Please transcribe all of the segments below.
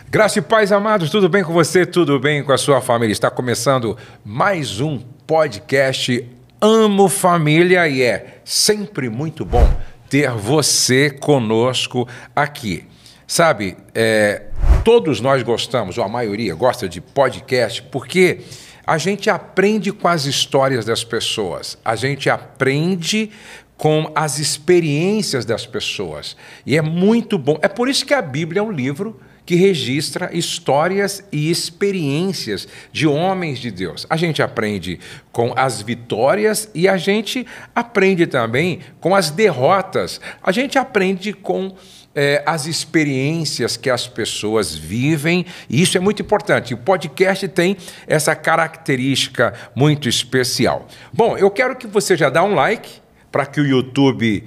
Graça e paz, amados, tudo bem com você? Tudo bem com a sua família? Está começando mais um podcast Amo Família e é sempre muito bom ter você conosco aqui. Sabe, todos nós gostamos, ou a maioria gosta de podcast, porque a gente aprende com as histórias das pessoas, a gente aprende com as experiências das pessoas. E é muito bom. É por isso que a Bíblia é um livro que registra histórias e experiências de homens de Deus. A gente aprende com as vitórias e a gente aprende também com as derrotas. A gente aprende com as experiências que as pessoas vivem, e isso é muito importante. O podcast tem essa característica muito especial. Bom, eu quero que você já dê um like, para que o YouTube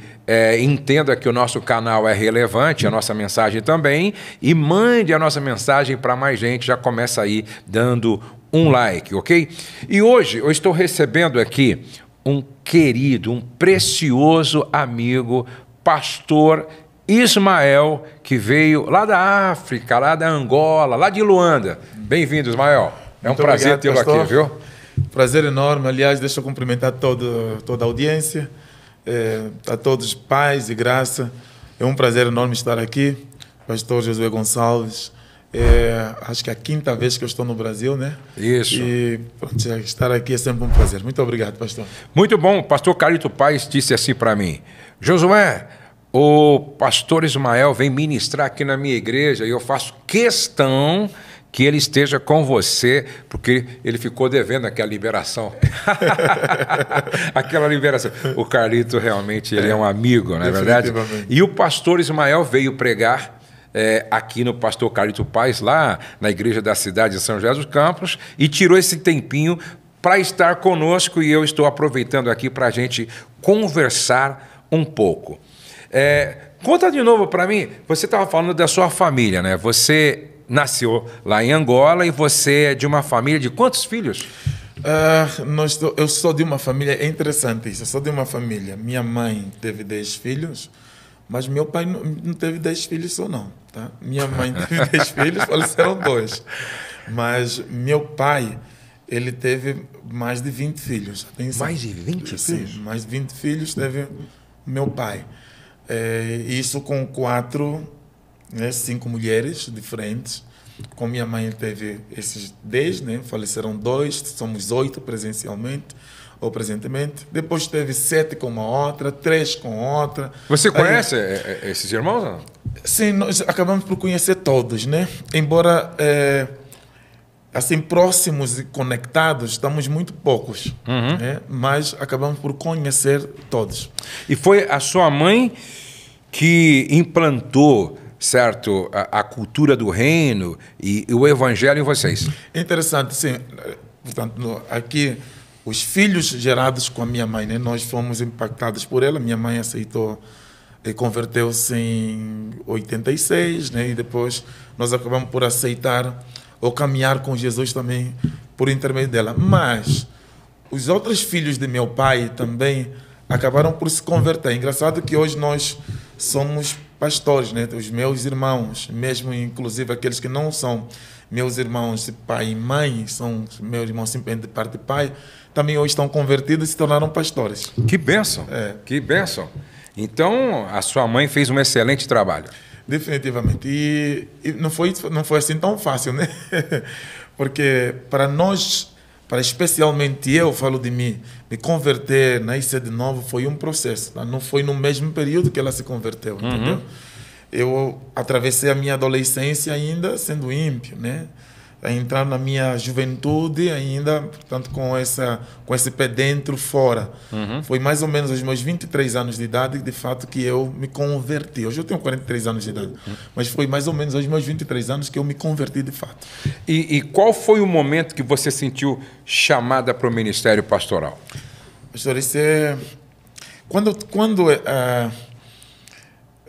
entenda que o nosso canal é relevante, a nossa mensagem também, e mande a nossa mensagem para mais gente, já começa aí dando um like, ok? E hoje eu estou recebendo aqui um querido, um precioso amigo, pastor Ismael, que veio lá da África, lá da Angola, lá de Luanda. Bem-vindo, Ismael. É um prazer tê-lo aqui, viu? Prazer enorme. Aliás, deixa eu cumprimentar toda a audiência. A todos paz e graça, é um prazer enorme estar aqui, pastor Josué Gonçalves, acho que é a quinta vez que eu estou no Brasil, né? Isso. E pronto, estar aqui é sempre um prazer. Muito obrigado, pastor. Muito bom. O pastor Carlito Paes disse assim para mim: Josué, o pastor Ismael vem ministrar aqui na minha igreja e eu faço questão que ele esteja com você, porque ele ficou devendo aquela liberação. Aquela liberação. O Carlito realmente ele é um amigo, não é verdade? E o pastor Ismael veio pregar aqui no pastor Carlito Paes, lá na igreja da cidade de São José dos Campos, e tirou esse tempinho para estar conosco, e eu estou aproveitando aqui para a gente conversar um pouco. Conta de novo para mim, você estava falando da sua família, né? Você nasceu lá em Angola e você é de uma família de quantos filhos? Eu sou de uma família, é interessante isso, eu sou de uma família. Minha mãe teve 10 filhos, mas meu pai não teve 10 filhos só não. Tá? Minha mãe teve 10 filhos, faleceram 2. Mas meu pai, ele teve mais de 20 filhos. Atenção. Mais de 20 filhos? Sim, mais de 20 filhos teve meu pai. Isso com 5 mulheres diferentes. Com minha mãe teve esses 10, né? Faleceram 2, somos 8 presencialmente ou presentemente. Depois teve 7 com uma outra, 3 com outra. Você conhece esses irmãos? Não? Sim, nós acabamos por conhecer todos, né? Embora assim próximos e conectados, estamos muito poucos, né? Mas acabamos por conhecer todos. E foi a sua mãe que implantou, certo, a cultura do reino e o evangelho em vocês? Interessante, sim. Portanto, aqui, os filhos gerados com a minha mãe, né, nós fomos impactados por ela. Minha mãe aceitou e converteu-se em 86, né, e depois nós acabamos por aceitar ou caminhar com Jesus também por intermédio dela. Mas os outros filhos de meu pai também acabaram por se converter. É engraçado que hoje nós somos pastores, né? Os meus irmãos, mesmo inclusive aqueles que não são meus irmãos de pai e mãe, são meus irmãos simplesmente de parte de pai, também hoje estão convertidos e se tornaram pastores. Que bênção! Que bênção! Então, a sua mãe fez um excelente trabalho. Definitivamente. E não foi assim tão fácil, né? Porque para nós, especialmente eu, falo de mim, me converter, nascer de novo, foi um processo. Tá? Não foi no mesmo período que ela se converteu, entendeu? Eu atravessei a minha adolescência ainda sendo ímpio, né? A entrar na minha juventude ainda, portanto, com esse pé dentro, fora. Foi mais ou menos aos meus 23 anos de idade, de fato, que eu me converti. Hoje eu tenho 43 anos de idade, mas foi mais ou menos aos meus 23 anos que eu me converti de fato. E qual foi o momento que você sentiu chamada para o ministério pastoral? Pastor, isso é... Quando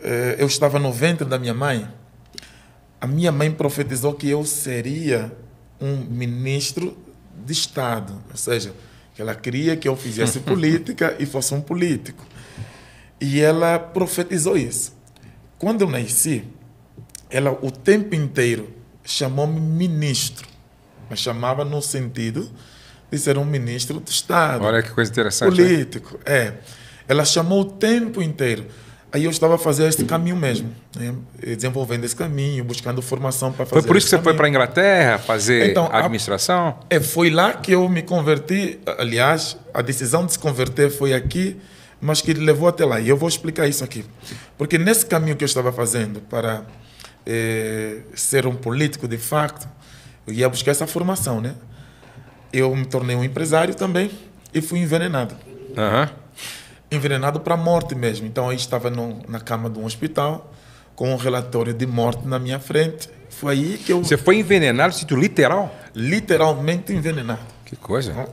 eu estava no ventre da minha mãe, a minha mãe profetizou que eu seria um ministro de Estado, ou seja, que ela queria que eu fizesse política e fosse um político. E ela profetizou isso. Quando eu nasci, ela o tempo inteiro chamou-me ministro, mas chamava no sentido de ser um ministro do Estado. Olha que coisa interessante. Político, é. Ela chamou o tempo inteiro. Aí eu estava fazendo esse caminho mesmo, né? Desenvolvendo esse caminho, buscando formação para fazer. Foi por isso que você foi para a Inglaterra fazer então, administração? Foi lá que eu me converti. Aliás, a decisão de se converter foi aqui, mas que levou até lá. E eu vou explicar isso aqui. Porque nesse caminho que eu estava fazendo para ser um político de facto, eu ia buscar essa formação, né? Eu me tornei um empresário também e fui envenenado. Envenenado para a morte mesmo. Então, aí estava na cama de um hospital com um relatório de morte na minha frente. Foi aí que eu... Você foi envenenado, no sentido literal? Literalmente envenenado. Que coisa.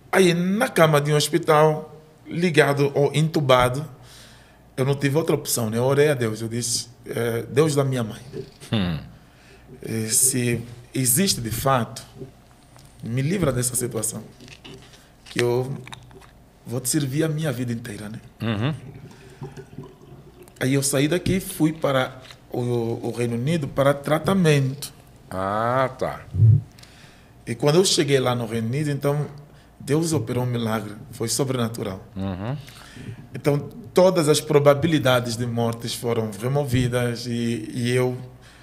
Aí, na cama de um hospital, ligado ou entubado, eu não tive outra opção, né? Eu orei a Deus. Eu disse, Deus da minha mãe. Se existe de fato, me livra dessa situação. Que eu vou te servir a minha vida inteira, né? Aí eu saí daqui e fui para o Reino Unido para tratamento. Ah, tá. E quando eu cheguei lá no Reino Unido, então, Deus operou um milagre. Foi sobrenatural. Então, todas as probabilidades de mortes foram removidas e eu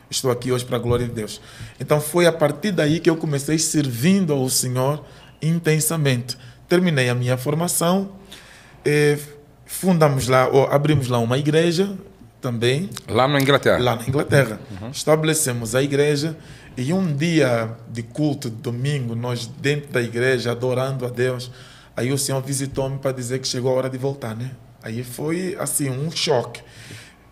estou aqui hoje para a glória de Deus. Então, foi a partir daí que eu comecei servindo ao Senhor intensamente. Terminei a minha formação, fundamos lá, ou abrimos lá uma igreja também. Lá na Inglaterra? Lá na Inglaterra. Estabelecemos a igreja e um dia de culto, domingo, nós dentro da igreja, adorando a Deus, aí o Senhor visitou-me para dizer que chegou a hora de voltar, né? Aí foi, assim, um choque.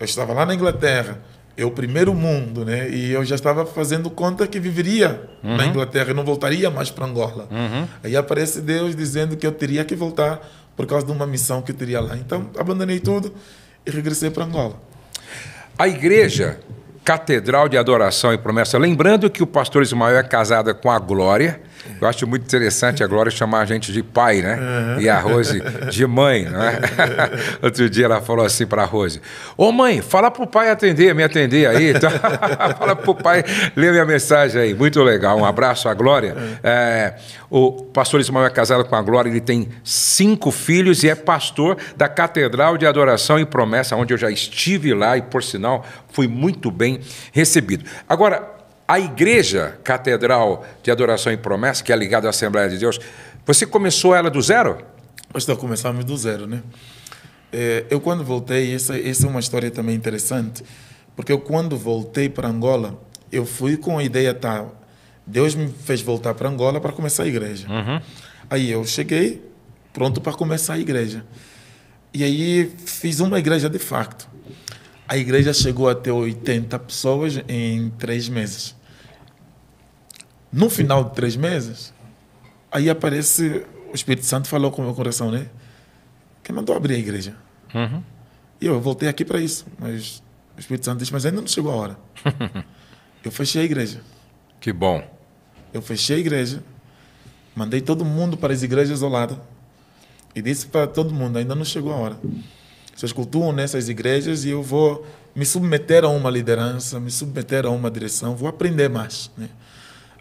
Eu estava lá na Inglaterra, o primeiro mundo, né? E eu já estava fazendo conta que viveria na Inglaterra e não voltaria mais para Angola. Aí aparece Deus dizendo que eu teria que voltar por causa de uma missão que eu teria lá. Então, abandonei tudo e regressei para Angola. A igreja Catedral de Adoração e Promessa, lembrando que o pastor Ismael é casado com a Glória. Eu acho muito interessante a Glória chamar a gente de pai, né? E a Rose de mãe, não é? Outro dia ela falou assim para a Rose: ô mãe, fala pro pai me atender aí. Então, fala pro pai ler minha mensagem aí. Muito legal. Um abraço à Glória. O pastor Ismael é casado com a Glória, ele tem 5 filhos e é pastor da Catedral de Adoração e Promessa, onde eu já estive lá e, por sinal, fui muito bem recebido. Agora, a igreja Catedral de Adoração e Promessa, que é ligada à Assembleia de Deus, você começou ela do zero? Nós começamos do zero, né? Eu quando voltei, essa é uma história também interessante, porque eu quando voltei para Angola, eu fui com a ideia tal, Deus me fez voltar para Angola para começar a igreja. Aí eu cheguei pronto para começar a igreja. E aí fiz uma igreja de facto. A igreja chegou a ter 80 pessoas em 3 meses. No final de 3 meses, aí aparece, o Espírito Santo falou com o meu coração, né? Que mandou abrir a igreja. E eu voltei aqui para isso. Mas o Espírito Santo disse, mas ainda não chegou a hora. Eu fechei a igreja. Que bom. Eu fechei a igreja, mandei todo mundo para as igrejas ao lado e disse para todo mundo, ainda não chegou a hora. Vocês cultuam nessas igrejas e eu vou me submeter a uma liderança, me submeter a uma direção, vou aprender mais, né?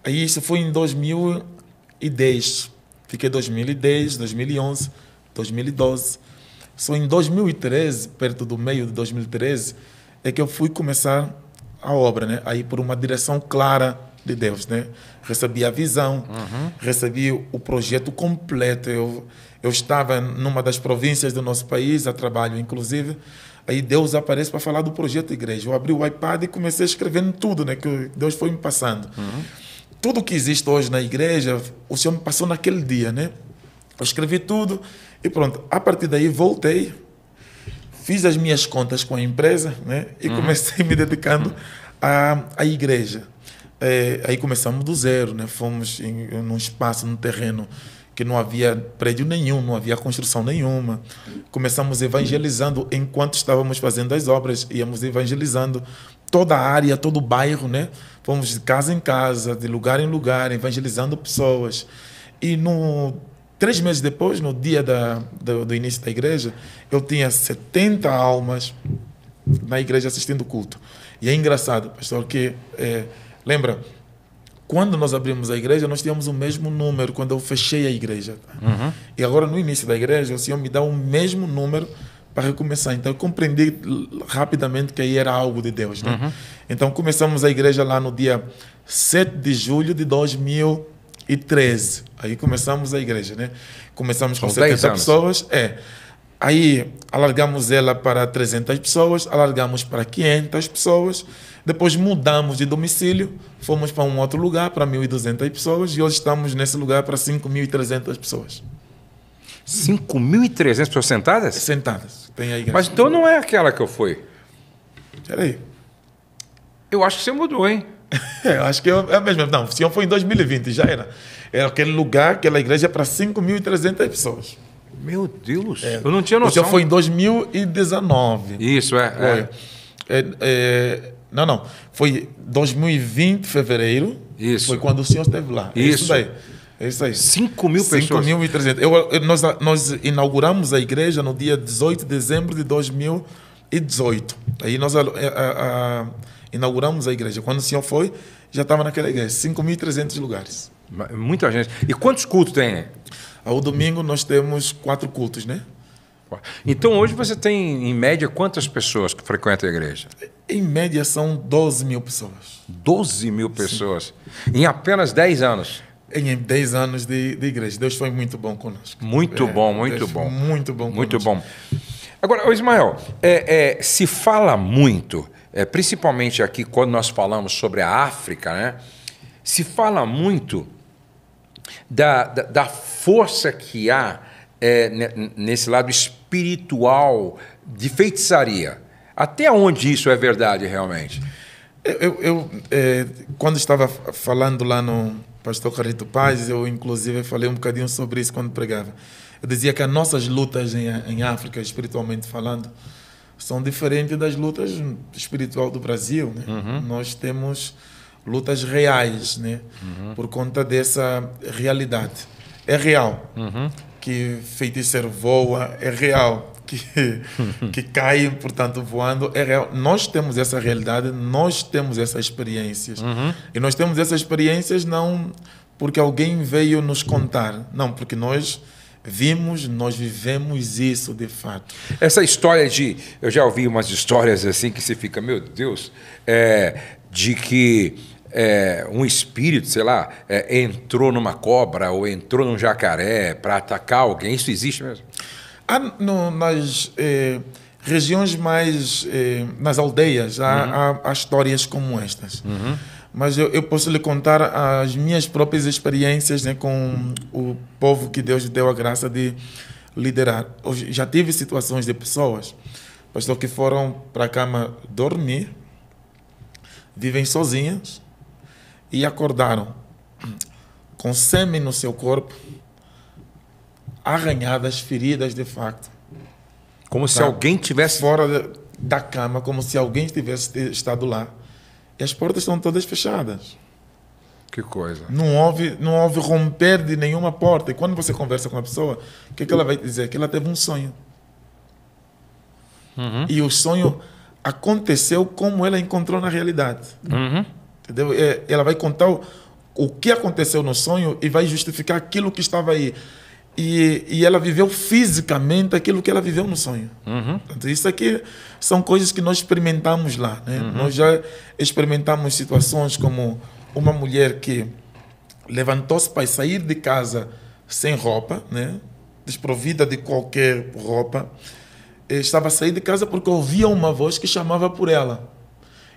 Aí isso foi em 2010. Fiquei 2010, 2011, 2012. Só em 2013, perto do meio de 2013, é que eu fui começar a obra, né? Aí por uma direção clara de Deus, né? Recebi a visão, recebi o projeto completo. Eu estava numa das províncias do nosso país, a trabalho inclusive, aí Deus aparece para falar do projeto igreja. Eu abri o iPad e comecei a escrever em tudo, né? Que Deus foi me passando. Tudo que existe hoje na igreja, o Senhor me passou naquele dia, né? Eu escrevi tudo e pronto. A partir daí voltei, fiz as minhas contas com a empresa, né? E comecei me dedicando à igreja. Aí começamos do zero, né? Fomos num espaço, num terreno que não havia prédio nenhum, não havia construção nenhuma. Começamos evangelizando enquanto estávamos fazendo as obras, íamos evangelizando toda a área, todo o bairro, né? Fomos de casa em casa, de lugar em lugar, evangelizando pessoas. E 3 meses depois, no dia do início da igreja, eu tinha 70 almas na igreja assistindo o culto. E é engraçado, pastor, que lembra, quando nós abrimos a igreja, nós tínhamos o mesmo número quando eu fechei a igreja. Uhum. E agora, no início da igreja, o Senhor me dá o mesmo número para recomeçar. Então, eu compreendi rapidamente que aí era algo de Deus. Né? Uhum. Então, começamos a igreja lá no dia 7 de julho de 2013. Aí começamos a igreja. Né? Começamos com 70 pessoas. Aí, alargamos ela para 300 pessoas, alargamos para 500 pessoas. Depois mudamos de domicílio, fomos para um outro lugar, para 1.200 pessoas, e hoje estamos nesse lugar para 5.300 pessoas. 5.300 pessoas sentadas? Sentadas. Tem a igreja. Mas então não é aquela que eu fui. Peraí. Eu acho que você mudou, hein? Eu acho que é a mesma. Não, se eu foi em 2020, já era. Era aquele lugar, aquela igreja para 5.300 pessoas. Meu Deus, eu não tinha noção. Já foi em 2019. Isso, Não. Foi 2020, fevereiro. Isso. Foi quando o senhor esteve lá. Isso. É isso aí. 5.000 pessoas. 5.300. Nós inauguramos a igreja no dia 18 de dezembro de 2018. Aí nós inauguramos a igreja. Quando o senhor foi, já estava naquela igreja. 5.300 lugares. Muita gente. E quantos cultos tem? Ao domingo nós temos 4 cultos, né? Então hoje você tem, em média, quantas pessoas que frequentam a igreja? Em média são 12.000 pessoas. 12.000 pessoas? Sim. Em apenas 10 anos? Em 10 anos de igreja. Deus foi muito bom conosco. Muito bom. Muito bom Muito bom. Agora, Ismael, se fala muito, principalmente aqui quando nós falamos sobre a África, né? Se fala muito da força que há nesse lado espiritual de feitiçaria. Até onde isso é verdade realmente? Eu quando estava falando lá no Pastor Carlito Paz, eu inclusive falei um bocadinho sobre isso quando pregava. Eu dizia que as nossas lutas em África, espiritualmente falando, são diferentes das lutas espirituais do Brasil. Né? Uhum. Nós temos lutas reais, né? Uhum. Por conta dessa realidade. É real que feiticeiro voa, é real que cai, portanto, voando, é real. Nós temos essa realidade, nós temos essas experiências. Uhum. E nós temos essas experiências não porque alguém veio nos contar, não, porque nós vivemos isso de fato. Essa história eu já ouvi umas histórias assim que você fica, meu Deus, de que um espírito, sei lá, entrou numa cobra ou entrou num jacaré para atacar alguém. Isso existe mesmo? Nas regiões mais... nas aldeias, há histórias como estas. Uhum. Mas eu posso lhe contar as minhas próprias experiências, né, com o povo que Deus deu a graça de liderar. Eu já tive situações de pessoas, pastor, que foram para a cama dormir, vivem sozinhas, e acordaram com sêmen no seu corpo, arranhadas, feridas de facto. Como se alguém tivesse... Fora da cama, como se alguém tivesse estado lá. E as portas estão todas fechadas. Que coisa. Não houve romper de nenhuma porta. E quando você conversa com a pessoa, o que ela vai dizer? Que ela teve um sonho. Uhum. E o sonho aconteceu como ela encontrou na realidade. Uhum. Entendeu? Ela vai contar o que aconteceu no sonho e vai justificar aquilo que estava aí. E ela viveu fisicamente aquilo que ela viveu no sonho. Uhum. Portanto, isso aqui são coisas que nós experimentamos lá. Né? Uhum. Nós já experimentamos situações como uma mulher que levantou-se para sair de casa sem roupa, né? Desprovida de qualquer roupa. Estava a sair de casa porque ouvia uma voz que chamava por ela.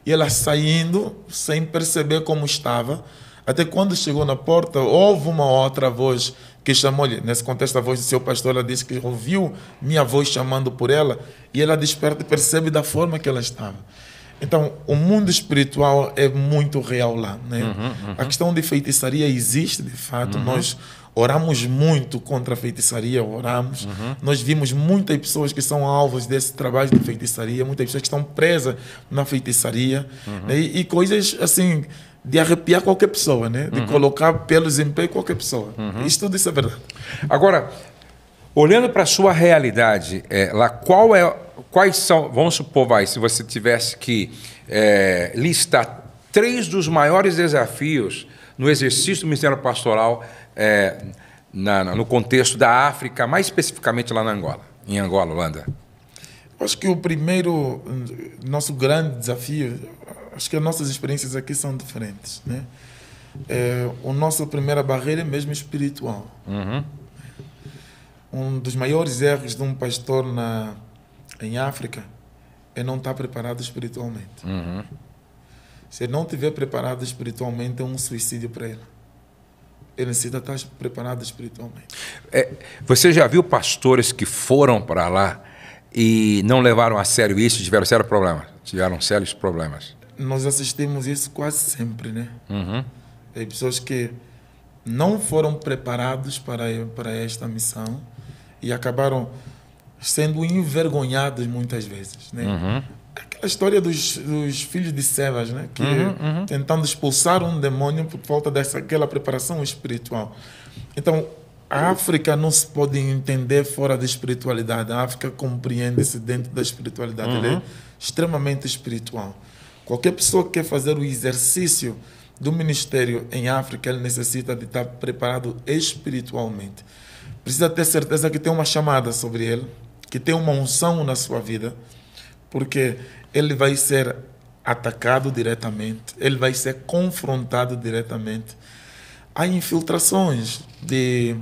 E ela saindo, sem perceber como estava, até quando chegou na porta, houve uma outra voz que chamou-lhe. Nesse contexto, a voz do seu pastor, ela disse que ouviu minha voz chamando por ela, e ela desperta e percebe da forma que ela estava. Então, o mundo espiritual é muito real lá. Né? A questão de feitiçaria existe, de fato. Nós Oramos muito contra a feitiçaria, oramos. Nós vimos muitas pessoas que são alvos desse trabalho de feitiçaria, muitas pessoas que estão presas na feitiçaria, né? E coisas assim de arrepiar qualquer pessoa, né? De colocar pelos em pé qualquer pessoa. Tudo isso é verdade. Agora, olhando para a sua realidade, lá quais são, vamos supor, se você tivesse que listar 3 dos maiores desafios no exercício do ministério pastoral no contexto da África, mais especificamente lá em Angola, Holanda? Acho que o primeiro, nosso grande desafio, acho que as nossas experiências aqui são diferentes, né? A nossa primeira barreira é mesmo espiritual. Um dos maiores erros de um pastor em África é não estar preparado espiritualmente. Se ele não estiver preparado espiritualmente, é um suicídio para ele. Ele necessita estar preparado espiritualmente. Você já viu pastores que foram para lá e não levaram a sério isso, tiveram sérios problemas? Nós assistimos isso quase sempre, né? Tem pessoas que não foram preparados para esta missão e acabaram sendo envergonhados muitas vezes, né? Aquela história dos filhos de Sebas, né? Que tentando expulsar um demônio por falta daquela preparação espiritual. Então, a África não se pode entender fora da espiritualidade. A África compreende-se dentro da espiritualidade. Ela é extremamente espiritual. Qualquer pessoa que quer fazer o exercício do ministério em África, ele necessita de estar preparado espiritualmente. Precisa ter certeza que tem uma chamada sobre ele, que tem uma unção na sua vida, porque ele vai ser atacado diretamente, ele vai ser confrontado diretamente. Há infiltrações de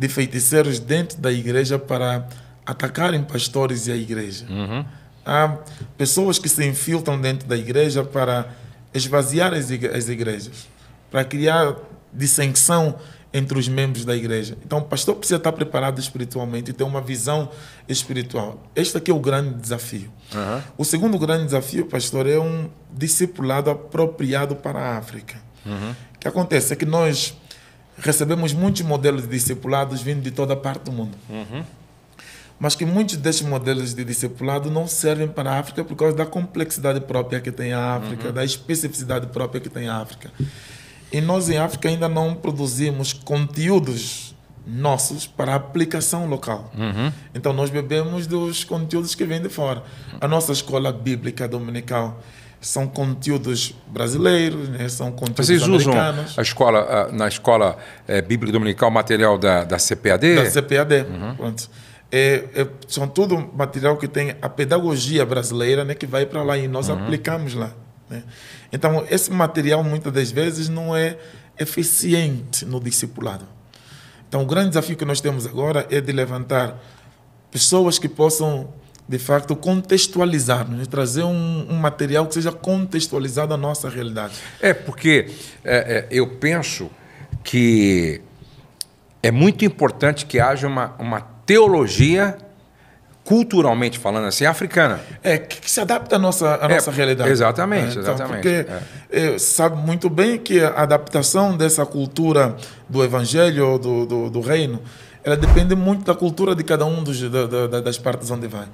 feiticeiros dentro da igreja para atacarem pastores e a igreja. Há pessoas que se infiltram dentro da igreja para esvaziar as igrejas, para criar dissensão entre os membros da igreja. Então, o pastor precisa estar preparado espiritualmente e ter uma visão espiritual. Este aqui é o grande desafio. O segundo grande desafio, pastor, é um discipulado apropriado para a África. O que acontece é que nós recebemos muitos modelos de discipulados vindo de toda parte do mundo. Mas que muitos destes modelos de discipulado não servem para a África por causa da complexidade própria que tem a África, da especificidade própria que tem a África. E nós em África ainda não produzimos conteúdos nossos para aplicação local. Então nós bebemos dos conteúdos que vêm de fora. A nossa escola bíblica dominical são conteúdos brasileiros, né? São conteúdos americanos. Vocês usam na escola bíblica dominical material da CPAD? Da CPAD, pronto. São tudo material que tem a pedagogia brasileira, né, que vai para lá e nós aplicamos lá, né? Então, esse material muitas das vezes não é eficiente no discipulado. Então, o grande desafio que nós temos agora é de levantar pessoas que possam, de facto, contextualizar, né? Trazer um material que seja contextualizado à nossa realidade. Porque eu penso que é muito importante que haja uma teologia, culturalmente falando assim, africana. Que se adapta à nossa realidade. Exatamente, então, exatamente. Porque sabe muito bem que a adaptação dessa cultura do evangelho, do reino, ela depende muito da cultura de cada um das partes onde vai.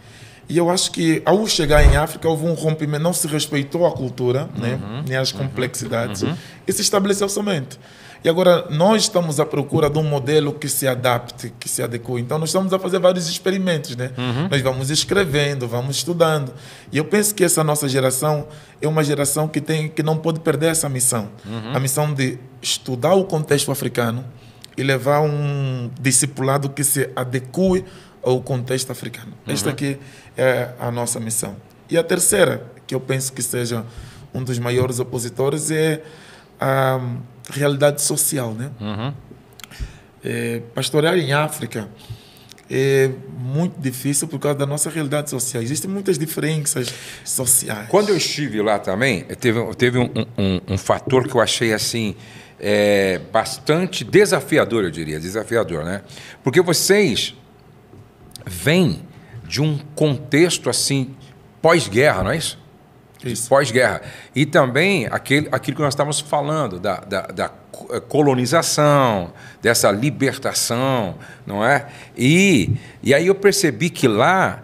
E eu acho que, ao chegar em África, houve um rompimento, não se respeitou a cultura, né, nem as complexidades, e se estabeleceu somente. E agora nós estamos à procura de um modelo que se adapte, que se adeque. Então nós estamos a fazer vários experimentos, né? Nós vamos escrevendo, vamos estudando. E eu penso que essa nossa geração é uma geração que não pode perder essa missão. A missão de estudar o contexto africano e levar um discipulado que se adeque ao contexto africano. Esta aqui é a nossa missão. E a terceira, que eu penso que seja um dos maiores opositores, é a realidade social, né? Pastorear em África é muito difícil por causa da nossa realidade social. Existem muitas diferenças sociais. Quando eu estive lá também, teve um fator que eu achei assim bastante desafiador, eu diria, desafiador, né? Porque vocês vêm de um contexto assim pós-guerra, não é isso? Pós-guerra. E também aquilo que nós estávamos falando, da colonização, dessa libertação, não é? E aí eu percebi que lá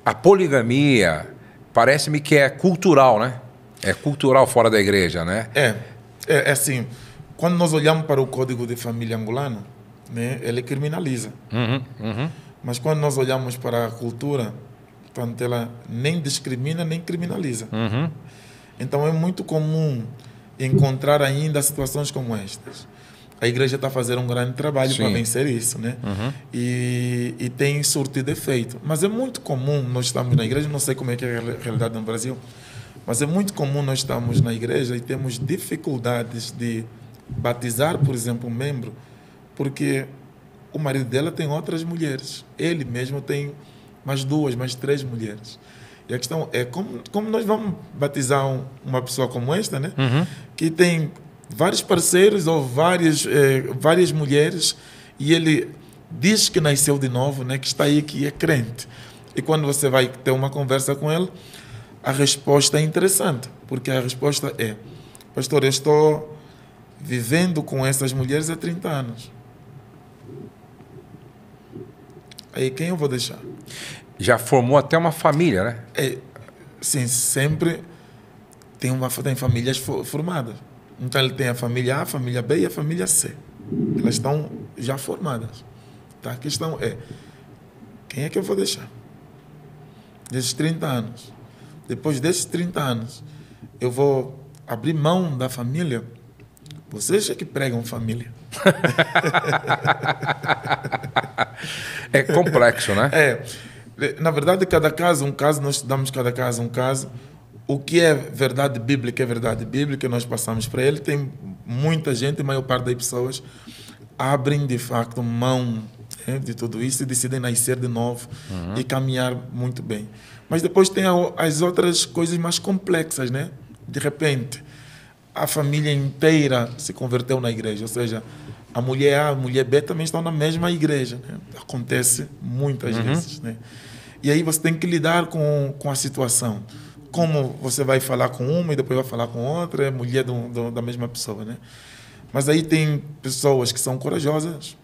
a poligamia parece-me que é cultural, né? É cultural fora da igreja, né? É assim, quando nós olhamos para o Código de Família angolano, né, ele criminaliza. Mas quando nós olhamos para a cultura, portanto, ela nem discrimina, nem criminaliza. Então é muito comum encontrar ainda situações como estas. A igreja está fazendo um grande trabalho para vencer isso, né? E tem surtido efeito. Mas é muito comum, nós estamos na igreja, não sei como é que é a realidade no Brasil, mas é muito comum nós estamos na igreja e temos dificuldades de batizar, por exemplo, um membro, porque o marido dela tem outras mulheres. Ele mesmo tem mais 2, mais 3 mulheres. E a questão é como nós vamos batizar uma pessoa como esta, né? Que tem vários parceiros ou várias mulheres, e ele diz que nasceu de novo, né? Que está aí, que é crente. E quando você vai ter uma conversa com ele, a resposta é interessante, porque a resposta é: pastor, eu estou vivendo com essas mulheres há 30 anos. Aí quem eu vou deixar? Já formou até uma família, né? Sim, sempre tem famílias formadas. Então ele tem a família A, a família B e a família C. Elas estão já formadas. Tá? A questão é: quem é que eu vou deixar? Desses 30 anos. Depois desses 30 anos, eu vou abrir mão da família? Vocês é que pregam família. É complexo, né? Na verdade, cada caso, nós estudamos cada caso, um caso. O que é verdade bíblica, nós passamos para ele. Tem muita gente, a maior parte das pessoas, abrem de facto mão, né, de tudo isso e decidem nascer de novo e caminhar muito bem. Mas depois tem as outras coisas mais complexas, né? De repente, a família inteira se converteu na igreja, ou seja, a mulher A, a mulher B também estão na mesma igreja, né? Acontece muitas vezes, né? E aí você tem que lidar com a situação. Como você vai falar com uma e depois vai falar com outra, é mulher da mesma pessoa, né? Mas aí tem pessoas que são corajosas,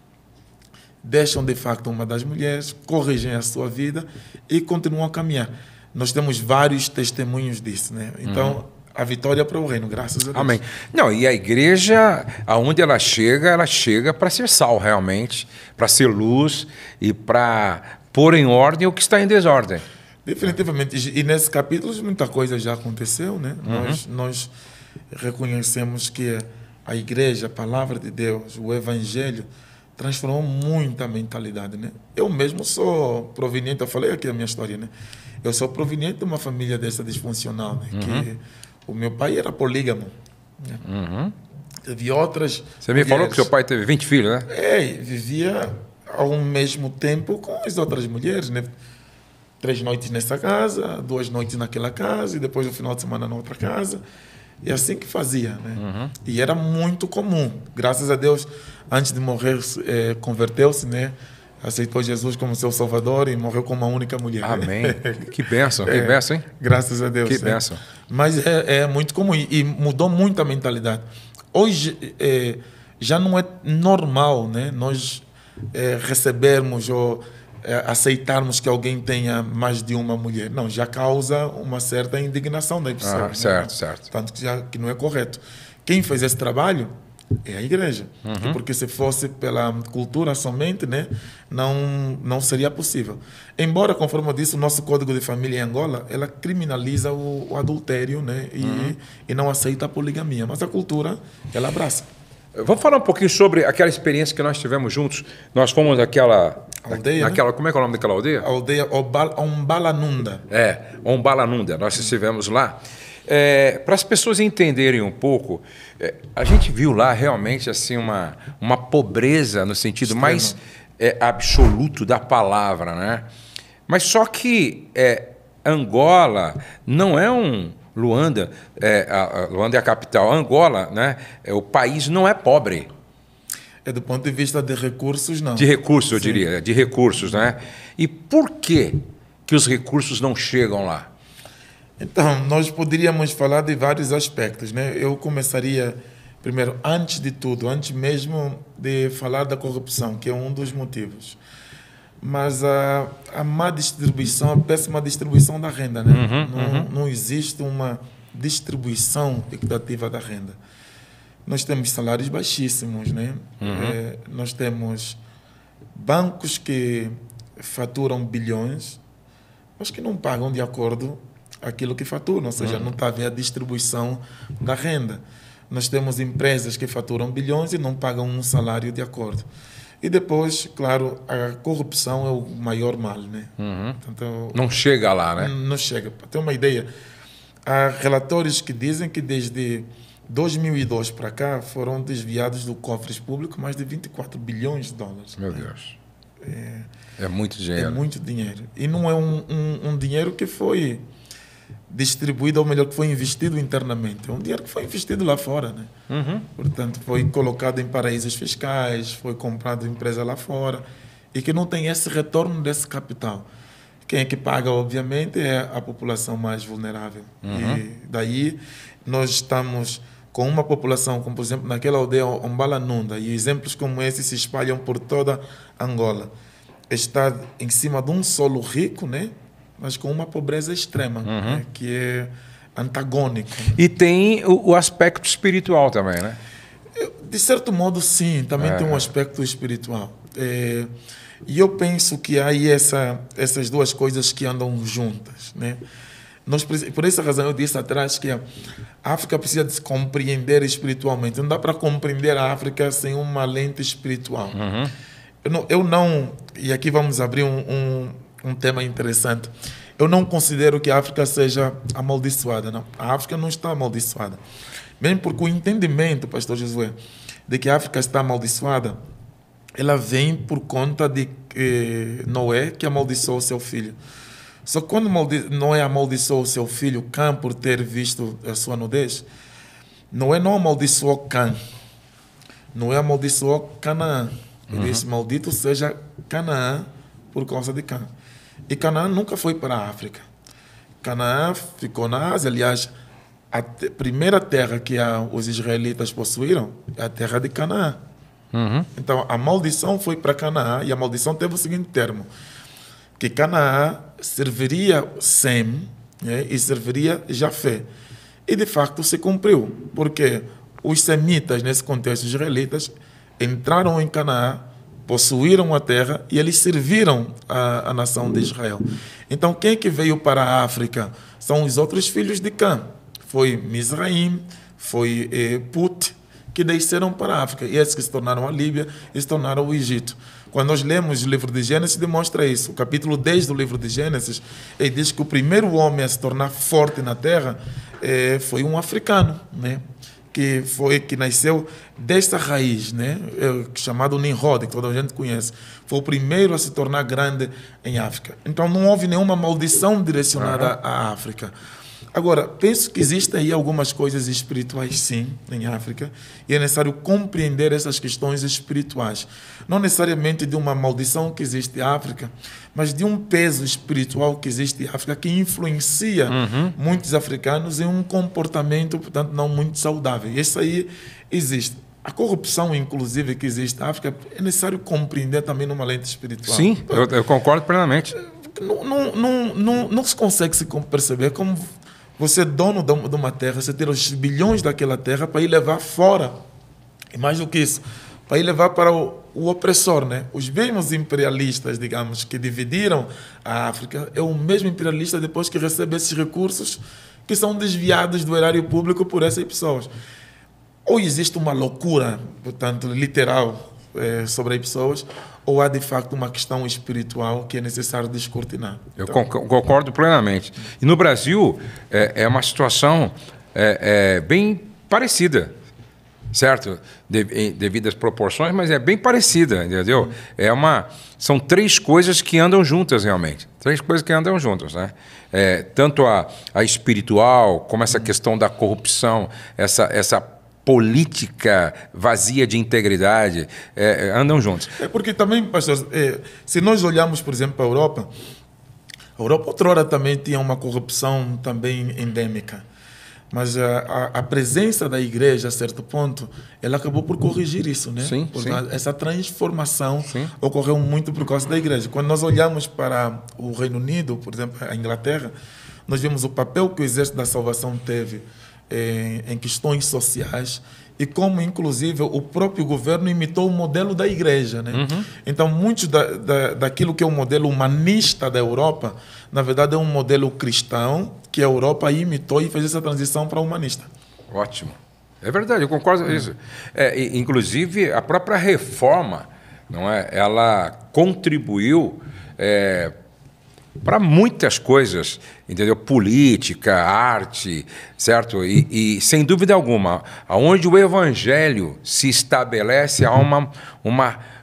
deixam de facto uma das mulheres, corrigem a sua vida e continuam a caminhar. Nós temos vários testemunhos disso, né? Então, a vitória para o reino, graças a Deus. Amém. Não, e a igreja, aonde ela chega para ser sal realmente, para ser luz e para pôr em ordem o que está em desordem. Definitivamente. E nesses capítulos muita coisa já aconteceu, né? Nós reconhecemos que a igreja, a palavra de Deus, o evangelho, transformou muita mentalidade, né? Eu mesmo sou proveniente, eu falei aqui a minha história, né? Eu sou proveniente de uma família dessa disfuncional, né? Que o meu pai era polígamo, né? Teve outras... Você me falou que seu pai teve 20 filhos, né? Vivia ao mesmo tempo com as outras mulheres, né? 3 noites nessa casa, 2 noites naquela casa, e depois no final de semana na outra casa. E assim que fazia, né? E era muito comum. Graças a Deus, antes de morrer, converteu-se, né? Aceitou Jesus como seu Salvador e morreu com uma única mulher. Amém. Que bênção, que bênção, hein? Graças a Deus. Que bênção. Mas é muito comum e mudou muito a mentalidade. Hoje já não é normal, né? Nós recebermos ou aceitarmos que alguém tenha mais de uma mulher. Não, já causa uma certa indignação da pessoa. Né? Certo. Tanto que não é correto. Quem fez esse trabalho é a igreja. Porque se fosse pela cultura somente, né, não seria possível. Embora, conforme eu disse, o nosso Código de Família em Angola, ela criminaliza o adultério, né, e não aceita a poligamia. Mas a cultura, ela abraça. Vamos falar um pouquinho sobre aquela experiência que nós tivemos juntos. Nós fomos naquela aldeia, né? Como é que é o nome daquela aldeia? A aldeia Ombalanunda. Ombalanunda. Nós estivemos lá. Para as pessoas entenderem um pouco, a gente viu lá realmente assim uma pobreza no sentido extremo, mais absoluto da palavra, né? Mas só que Angola não é um Luanda, Luanda é a capital. Angola, né? O país não é pobre. Do ponto de vista de recursos, não. De recursos, eu diria, de recursos, né? E por que os recursos não chegam lá? Então, nós poderíamos falar de vários aspectos, né? Eu começaria Primeiro, antes de tudo, antes mesmo de falar da corrupção, que é um dos motivos, mas a má distribuição, a péssima distribuição da renda, né? Não existe uma distribuição equitativa da renda. Nós temos salários baixíssimos, né? Nós temos bancos que faturam bilhões, mas que não pagam de acordo com aquilo que faturam, ou seja, não está a ver a distribuição da renda. Nós temos empresas que faturam bilhões e não pagam um salário de acordo. E depois, claro, a corrupção é o maior mal, né? Portanto, não chega lá, né? Não chega. Para ter uma ideia, há relatórios que dizem que desde 2002 para cá foram desviados do cofres públicos mais de 24 bilhões de dólares. Meu Deus. É muito dinheiro. É muito dinheiro. E não é um dinheiro que foi distribuído, ou melhor, que foi investido internamente. É um dinheiro que foi investido lá fora, né? Portanto, foi colocado em paraísos fiscais, foi comprado empresa lá fora, e que não tem esse retorno desse capital. Quem é que paga, obviamente, é a população mais vulnerável. E daí nós estamos com uma população, como por exemplo naquela aldeia Ombalanunda, e exemplos como esse se espalham por toda Angola. Está em cima de um solo rico, né? Mas com uma pobreza extrema, né? Que é antagônico. E tem o aspecto espiritual também, né? De certo modo, sim, também tem um aspecto espiritual. E eu penso que há aí essas duas coisas que andam juntas, né? Por essa razão eu disse atrás que a África precisa de se compreender espiritualmente. Não dá para compreender a África sem uma lente espiritual. Eu não, e aqui vamos abrir um tema interessante. Eu não considero que a África seja amaldiçoada, não. A África não está amaldiçoada. Mesmo porque o entendimento, pastor Josué, de que a África está amaldiçoada, ela vem por conta de Noé, que amaldiçoou seu filho. Só que quando Noé amaldiçoou seu filho Cã por ter visto a sua nudez, Noé não amaldiçoou Cã. Noé amaldiçoou Canaã. Ele disse, maldito seja Canaã por causa de Cã. E Canaã nunca foi para a África. Canaã ficou na Ásia. Aliás, a primeira terra que os israelitas possuíram é a terra de Canaã. Então, a maldição foi para Canaã, e a maldição teve o seguinte termo, que Canaã serviria Sem, né, e serviria Jafé. E, de facto, se cumpriu, porque os semitas, nesse contexto israelitas, entraram em Canaã, possuíram a terra e eles serviram a nação de Israel. Então, quem que veio para a África? São os outros filhos de Cã. Foi Mizraim, foi Put, que desceram para a África. E esses que se tornaram a Líbia e se tornaram o Egito. Quando nós lemos o livro de Gênesis, demonstra isso. O capítulo 10 do livro de Gênesis, ele diz que o primeiro homem a se tornar forte na terra foi um africano, né? Que nasceu desta raiz, né? Chamado Nimrod, que toda a gente conhece. Foi o primeiro a se tornar grande em África. Então não houve nenhuma maldição direcionada à África. Agora, penso que existem aí algumas coisas espirituais, sim, em África, e é necessário compreender essas questões espirituais. Não necessariamente de uma maldição que existe em África, mas de um peso espiritual que existe em África que influencia muitos africanos em um comportamento, portanto, não muito saudável. E isso aí existe. A corrupção, inclusive, que existe na África, é necessário compreender também numa lente espiritual. Sim, eu concordo plenamente. Não se consegue se perceber como você é dono de uma terra, você ter os bilhões daquela terra para ir levar fora. E mais do que isso, para ir levar para o opressor, né? Os mesmos imperialistas, digamos, que dividiram a África, é o mesmo imperialista depois que recebe esses recursos que são desviados do erário público por essas pessoas. Ou existe uma loucura, portanto, literal sobre as pessoas, ou há de facto uma questão espiritual que é necessário descortinar. Eu concordo plenamente. E no Brasil é uma situação bem parecida, certo? Devido às proporções, mas é bem parecida, entendeu? São três coisas que andam juntas realmente. Três coisas que andam juntas, né? Tanto a espiritual, como essa questão da corrupção, essa política vazia de integridade, andam juntos. Porque também, pastor, se nós olharmos, por exemplo, para a Europa outrora também tinha uma corrupção também endêmica. Mas a presença da igreja, a certo ponto, ela acabou por corrigir isso, né? Sim, porque sim. essa transformação Sim. ocorreu muito por causa da igreja. Quando nós olhamos para o Reino Unido, por exemplo, a Inglaterra, nós vemos o papel que o Exército da Salvação teve em questões sociais e como, inclusive, o próprio governo imitou o modelo da igreja, né? Então, muito daquilo que é o modelo humanista da Europa, na verdade, é um modelo cristão que a Europa imitou e fez essa transição para humanista. Ótimo. É verdade, eu concordo com isso. Inclusive, a própria reforma, não é? Ela contribuiu para muitas coisas, entendeu? Política, arte, certo? E sem dúvida alguma, aonde o evangelho se estabelece, há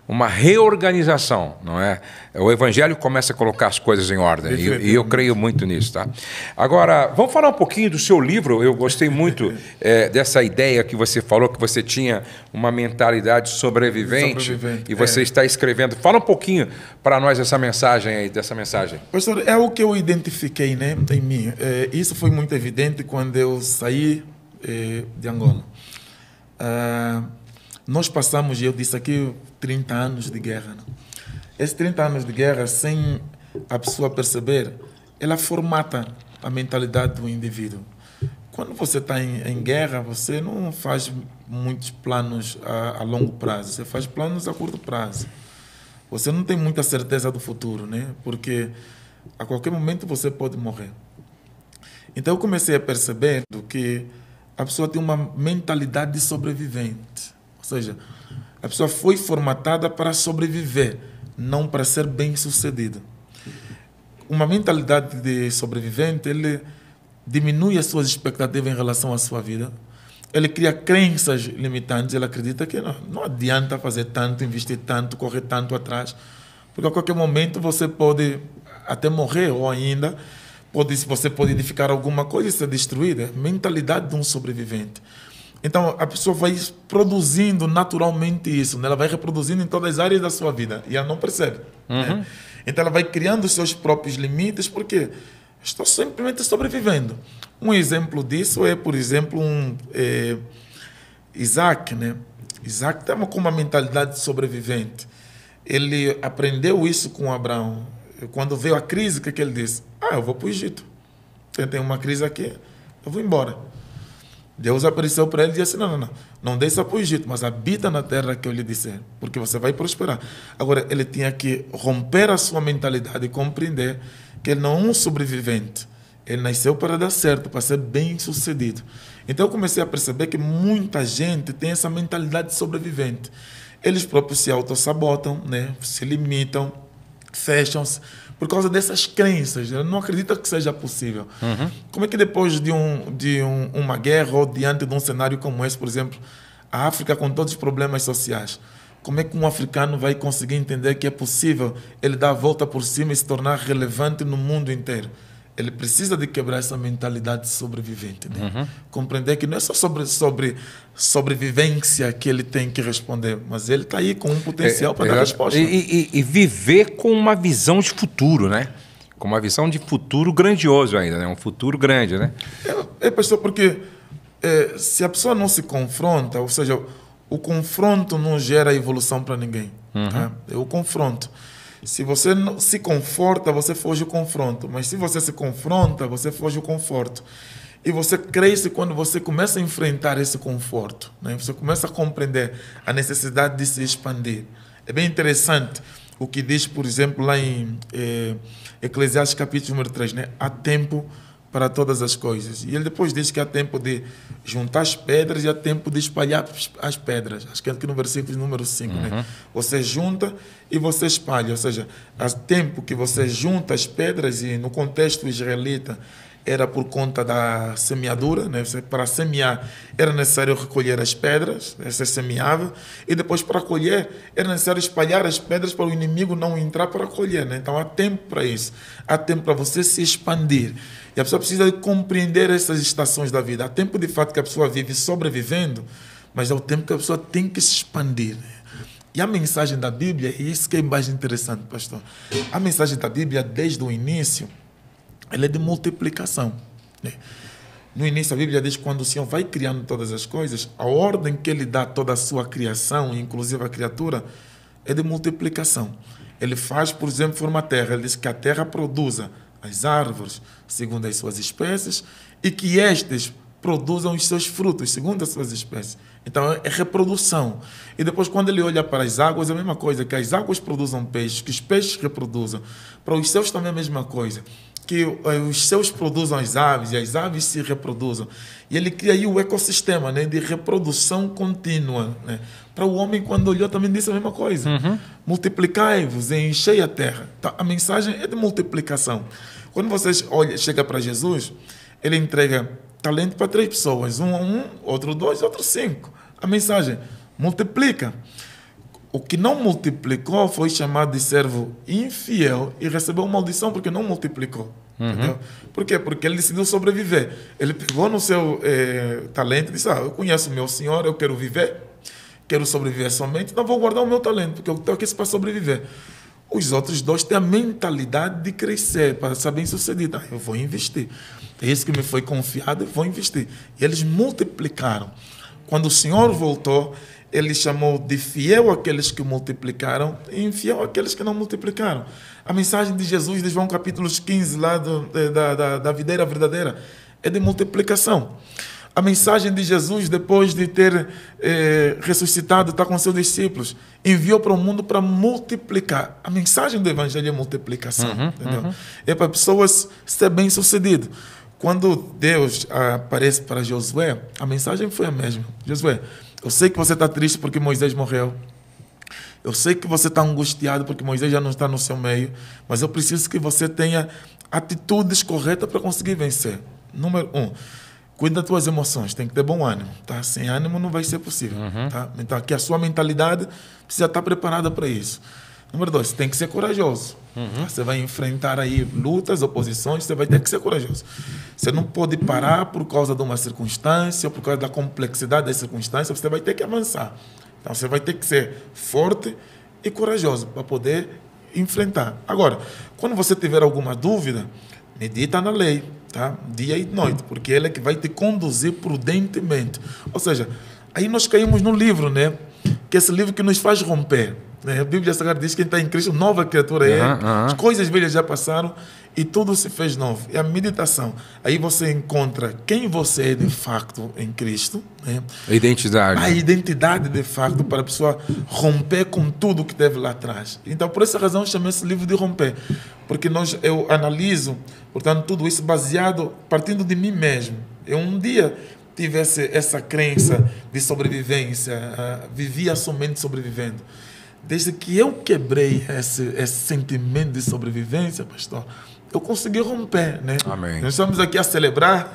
uma reorganização, não é? O evangelho começa a colocar as coisas em ordem, e eu creio muito nisso, tá? Agora, vamos falar um pouquinho do seu livro. Eu gostei muito dessa ideia que você falou, que você tinha uma mentalidade sobrevivente. E você está escrevendo. Fala um pouquinho para nós dessa mensagem. Pastor, é o que eu identifiquei, né, em mim. Isso foi muito evidente quando eu saí de Angola. Nós passamos, e eu disse aqui, 30 anos de guerra. Né? Esses 30 anos de guerra, sem a pessoa perceber, ela formata a mentalidade do indivíduo. Quando você está em guerra, você não faz muitos planos a longo prazo, você faz planos a curto prazo. Você não tem muita certeza do futuro, né? Porque a qualquer momento você pode morrer. Então eu comecei a perceber que a pessoa tem uma mentalidade de sobrevivente. Ou seja, a pessoa foi formatada para sobreviver, não para ser bem-sucedido. Uma mentalidade de sobrevivente, ele diminui as suas expectativas em relação à sua vida. Ele cria crenças limitantes, ele acredita que não adianta fazer tanto, investir tanto, correr tanto atrás, porque a qualquer momento você pode até morrer ou ainda você pode edificar alguma coisa e ser destruída. Mentalidade de um sobrevivente. Então, a pessoa vai produzindo naturalmente isso, né? Ela vai reproduzindo em todas as áreas da sua vida e ela não percebe. Né? Então, ela vai criando os seus próprios limites porque estou simplesmente sobrevivendo. Um exemplo disso é, por exemplo, Isaac. Né? Isaac estava com uma mentalidade de sobrevivente. Ele aprendeu isso com Abraão. Quando veio a crise, o que ele disse? Eu vou para o Egito. Tem uma crise aqui, eu vou embora. Deus apareceu para ele e disse, não desça para o Egito, mas habita na terra que eu lhe disser, porque você vai prosperar. Agora, ele tinha que romper a sua mentalidade e compreender que ele não é um sobrevivente. Ele nasceu para dar certo, para ser bem-sucedido. Então, eu comecei a perceber que muita gente tem essa mentalidade de sobrevivente. Eles próprios se autossabotam, né? Se limitam, fecham-se, por causa dessas crenças. Ela não acredita que seja possível. Como é que depois de uma guerra ou diante de um cenário como esse, por exemplo, a África com todos os problemas sociais, como é que um africano vai conseguir entender que é possível ele dar a volta por cima e se tornar relevante no mundo inteiro? Ele precisa de quebrar essa mentalidade sobrevivente. Né? Compreender que não é só sobre sobrevivência que ele tem que responder, mas ele está aí com um potencial para dar resposta. E viver com uma visão de futuro, né? Com uma visão de futuro grandioso ainda, né? Um futuro grande, né? Pastor, porque se a pessoa não se confronta, ou seja, o confronto não gera evolução para ninguém. Tá? É o confronto. Se você não se conforta, você foge o confronto. Mas se você se confronta, você foge o conforto. E você cresce quando você começa a enfrentar esse conforto. Né? Você começa a compreender a necessidade de se expandir. É bem interessante o que diz, por exemplo, lá em Eclesiastes capítulo número 3. Né? Há tempo para todas as coisas. E ele depois diz que há tempo de juntar as pedras e há tempo de espalhar as pedras. Acho que é aqui no versículo número 5. Né? Você junta e você espalha. Ou seja, há tempo que você junta as pedras e no contexto israelita era por conta da semeadura. Né? Para semear era necessário recolher as pedras, você semeava, e depois para colher era necessário espalhar as pedras para o inimigo não entrar para colher. Né? Então há tempo para isso. Há tempo para você se expandir. E a pessoa precisa de compreender essas estações da vida. Há tempo, de fato, que a pessoa vive sobrevivendo, mas é o tempo que a pessoa tem que se expandir. E a mensagem da Bíblia, e isso que é mais interessante, pastor, a mensagem da Bíblia, desde o início, ela é de multiplicação. No início a Bíblia diz que quando o Senhor vai criando todas as coisas, a ordem que Ele dá toda a sua criação, inclusive a criatura, é de multiplicação. Ele faz, por exemplo, forma a terra. Ele diz que a terra produza as árvores segundo as suas espécies e que estes produzam os seus frutos segundo as suas espécies. Então é reprodução. E depois, quando ele olha para as águas, é a mesma coisa, que as águas produzam peixes, que os peixes reproduzam. Para os céus também é a mesma coisa, que os céus produzam as aves e as aves se reproduzam. E ele cria aí o ecossistema, né, de reprodução contínua. Né? Para o homem, quando olhou, também disse a mesma coisa. Multiplicai-vos, enchei a terra. Então, a mensagem é de multiplicação. Quando vocês chegam para Jesus, ele entrega talento para 3 pessoas. Um, outro 2, outro 5. A mensagem, multiplica. O que não multiplicou foi chamado de servo infiel e recebeu maldição porque não multiplicou. Entendeu? Por quê? Porque ele decidiu sobreviver. Ele pegou no seu talento e disse, eu conheço o meu Senhor, eu quero viver, quero sobreviver somente, então vou guardar o meu talento, porque eu estou aqui para sobreviver. Os outros 2 têm a mentalidade de crescer, para ser bem-sucedido. Eu vou investir. É isso que me foi confiado, eu vou investir. E eles multiplicaram. Quando o Senhor voltou, ele chamou de fiel aqueles que multiplicaram e infiel aqueles que não multiplicaram. A mensagem de Jesus de João capítulo 15, lá da videira verdadeira, é de multiplicação. A mensagem de Jesus, depois de ter ressuscitado, está com seus discípulos, enviou para o mundo para multiplicar. A mensagem do Evangelho é multiplicação. Entendeu? É para pessoas ser bem-sucedidas. Quando Deus aparece para Josué, a mensagem foi a mesma. Josué, eu sei que você está triste porque Moisés morreu. Eu sei que você está angustiado porque Moisés já não está no seu meio. Mas eu preciso que você tenha atitudes corretas para conseguir vencer. Número 1, cuida das tuas emoções. Tem que ter bom ânimo. Tá? Sem ânimo não vai ser possível. Tá? Então aqui a sua mentalidade precisa estar preparada para isso. Número 2, tem que ser corajoso. Você vai enfrentar aí lutas, oposições, você vai ter que ser corajoso. Você não pode parar por causa de uma circunstância ou por causa da complexidade da circunstância, você vai ter que avançar. Então você vai ter que ser forte e corajoso para poder enfrentar. Agora, quando você tiver alguma dúvida, medita na lei, tá? Dia e noite, porque ele é que vai te conduzir prudentemente. Ou seja, aí nós caímos no livro, né? Que é esse livro que nos faz romper. A Bíblia Sagrada diz que quem está em Cristo, nova criatura é. As coisas velhas já passaram e tudo se fez novo. É a meditação. Aí você encontra quem você é de facto em Cristo. Né? A identidade. A identidade de facto para a pessoa romper com tudo que teve lá atrás. Então, por essa razão, eu chamei esse livro de romper. Porque eu analiso, portanto, tudo isso baseado, partindo de mim mesmo. Eu um dia tivesse essa crença de sobrevivência, vivia somente sobrevivendo. Desde que eu quebrei esse sentimento de sobrevivência, pastor, eu consegui romper, né? Amém. Nós estamos aqui a celebrar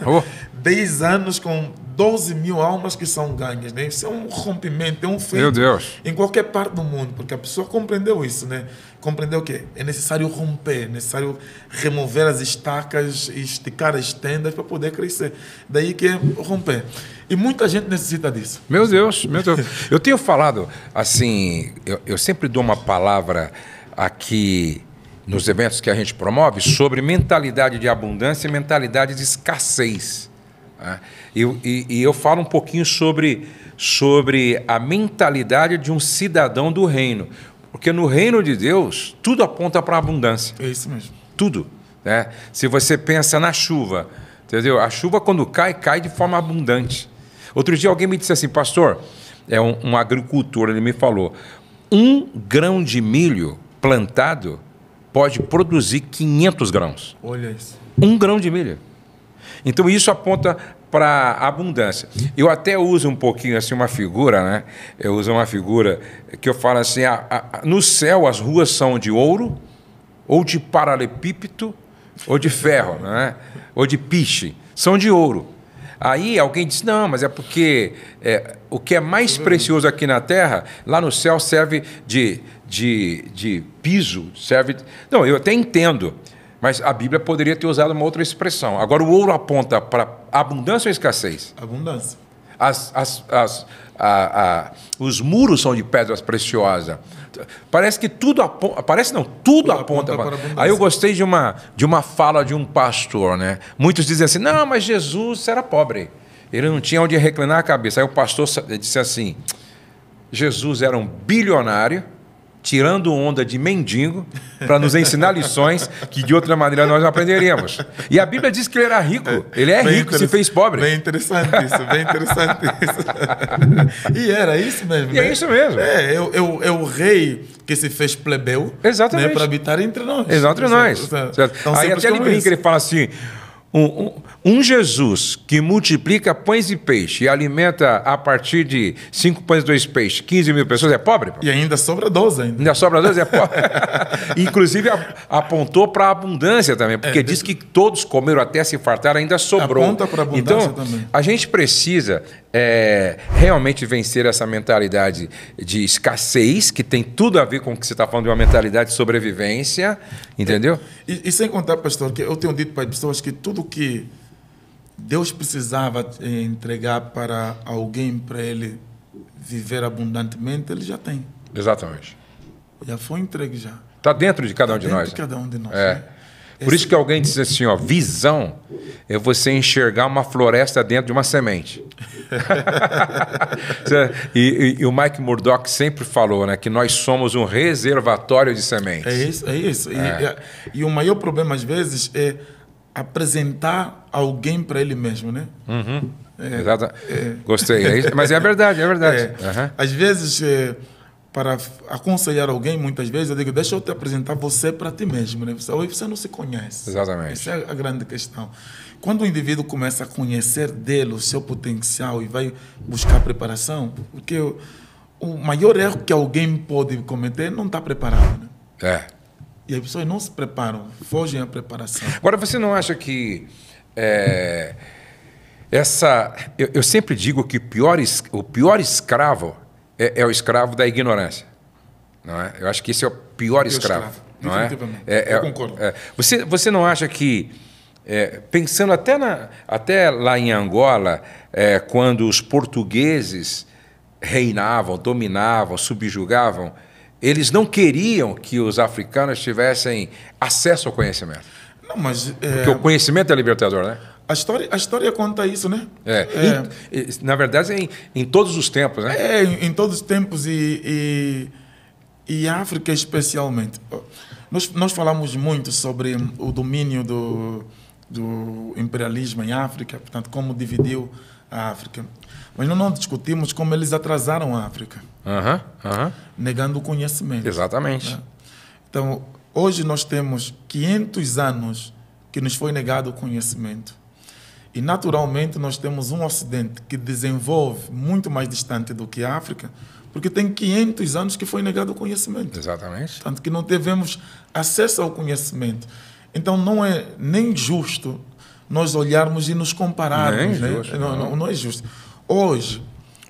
10 anos com 12 mil almas que são ganhas, né? Isso é um rompimento, é um feito. Meu Deus. Em qualquer parte do mundo, porque a pessoa compreendeu isso, né? Compreendeu o quê? É necessário romper, é necessário remover as estacas e esticar as tendas para poder crescer. Daí que é romper. E muita gente necessita disso. Meu Deus, meu Deus. Eu tenho falado, assim, eu sempre dou uma palavra aqui nos eventos que a gente promove sobre mentalidade de abundância e mentalidade de escassez. Né? E eu falo um pouquinho sobre a mentalidade de um cidadão do reino. Porque no reino de Deus, tudo aponta para a abundância. É isso mesmo. Tudo. Né? Se você pensa na chuva, entendeu? A chuva, quando cai de forma abundante. Outro dia alguém me disse assim, pastor, um agricultor, ele me falou, 1 grão de milho plantado pode produzir 500 grãos. Olha isso. 1 grão de milho. Então isso aponta para a abundância. Eu até uso um pouquinho assim uma figura, né? Eu uso uma figura que eu falo assim, no céu as ruas são de ouro, ou de paralelepípedo, ou de ferro, né? Ou de piche. São de ouro. Aí alguém diz, não, mas é porque o que é mais precioso aqui na terra, lá no céu serve de piso, serve... Não, eu até entendo, mas a Bíblia poderia ter usado uma outra expressão. Agora, o ouro aponta para abundância ou escassez? Abundância. os muros são de pedras preciosas. Parece que tudo aponta. Parece não, tudo aponta para a abundância. Aí eu gostei de uma fala de um pastor, né? Muitos dizem assim: não, mas Jesus era pobre. Ele não tinha onde reclinar a cabeça. Aí o pastor disse assim: Jesus era um bilionário, tirando onda de mendigo, para nos ensinar lições que de outra maneira nós não aprenderíamos. E a Bíblia diz que ele era rico. Ele é rico, se fez pobre. Bem interessante isso, bem interessante isso. E era isso mesmo. E é isso mesmo. É o rei que se fez plebeu, né, para habitar entre nós. Entre nós. Então, aí até ele brinca, ele fala assim: um Jesus que multiplica pães e peixe e alimenta a partir de 5 pães e 2 peixes 15 mil pessoas, é pobre? E ainda sobra 12 ainda. Ainda sobra 12, é pobre. Inclusive apontou para a abundância também, porque diz que todos comeram até se fartar, ainda sobrou. Aponta para a abundância então, também. A gente precisa realmente vencer essa mentalidade de escassez, que tem tudo a ver com o que você está falando de uma mentalidade de sobrevivência, entendeu? E sem contar, pastor, que eu tenho dito para as pessoas que tudo que Deus precisava entregar para alguém, para ele viver abundantemente, ele já tem. Exatamente. Já foi entregue já. Está dentro de cada um de nós. Dentro de cada um de nós. É. Né? Por isso que alguém diz assim, ó, visão é você enxergar uma floresta dentro de uma semente. e o Mike Murdock sempre falou, né, que nós somos um reservatório de sementes. É isso. E o maior problema, às vezes, é apresentar alguém para ele mesmo, né? Uhum. Exato. Gostei. Mas é verdade, é verdade. Uhum. Às vezes, para aconselhar alguém, muitas vezes, eu digo, deixa eu te apresentar você para ti mesmo, né? Você não se conhece. Exatamente. Essa é a grande questão. Quando o indivíduo começa a conhecer dele, o seu potencial, e vai buscar preparação, porque o maior erro que alguém pode cometer é não estar preparado, né? E as pessoas não se preparam, fogem à preparação. Agora, você não acha que eu sempre digo que o pior escravo é o escravo da ignorância, não é? Eu acho que esse é o pior escravo, não é? Eu concordo. Você não acha que, pensando até lá em Angola, quando os portugueses reinavam, dominavam, subjugavam, eles não queriam que os africanos tivessem acesso ao conhecimento. Não, mas porque o conhecimento é libertador, né? A história conta isso, né? Na verdade, em todos os tempos, né? Em todos os tempos e África especialmente. Nós falamos muito sobre o domínio do imperialismo em África, portanto, como dividiu a África. Mas nós não discutimos como eles atrasaram a África, negando o conhecimento. Exatamente. Né? Então, hoje nós temos 500 anos que nos foi negado o conhecimento. E, naturalmente, nós temos um Ocidente que desenvolve muito mais distante do que a África, porque tem 500 anos que foi negado o conhecimento. Exatamente. Tanto que não tivemos acesso ao conhecimento. Então, não é nem justo nós olharmos e nos compararmos. Não é justo. Hoje,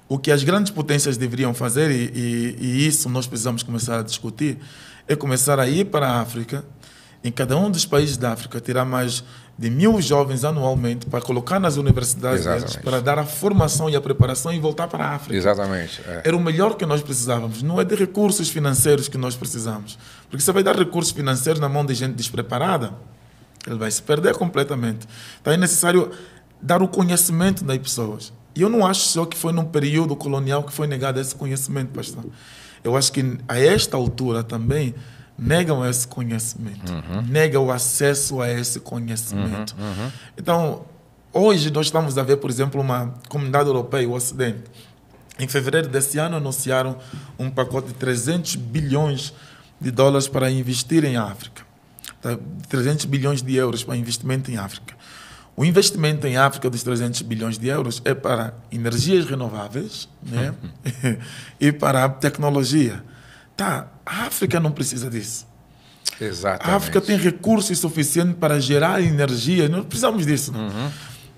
o que as grandes potências deveriam fazer, e isso nós precisamos começar a discutir, é começar a ir para a África, em cada um dos países da África, tirar mais de 1000 jovens anualmente para colocar nas universidades deles, para dar a formação e a preparação e voltar para a África. Exatamente. Era o melhor que nós precisávamos. Não é de recursos financeiros que nós precisamos. Porque você vai dar recursos financeiros na mão de gente despreparada, ele vai se perder completamente. Então é necessário dar o conhecimento das pessoas. E eu não acho só que foi num período colonial que foi negado esse conhecimento, pastor. Eu acho que a esta altura também negam esse conhecimento, negam o acesso a esse conhecimento. Então, hoje nós estamos a ver, por exemplo, uma comunidade europeia, o Ocidente. Em fevereiro desse ano anunciaram um pacote de 300 bilhões de dólares para investir em África. 300 bilhões de euros para investimento em África. O investimento em África dos 300 bilhões de euros é para energias renováveis, né? E para a tecnologia. A África não precisa disso. Exatamente. A África tem recursos suficientes para gerar energia. Não precisamos disso.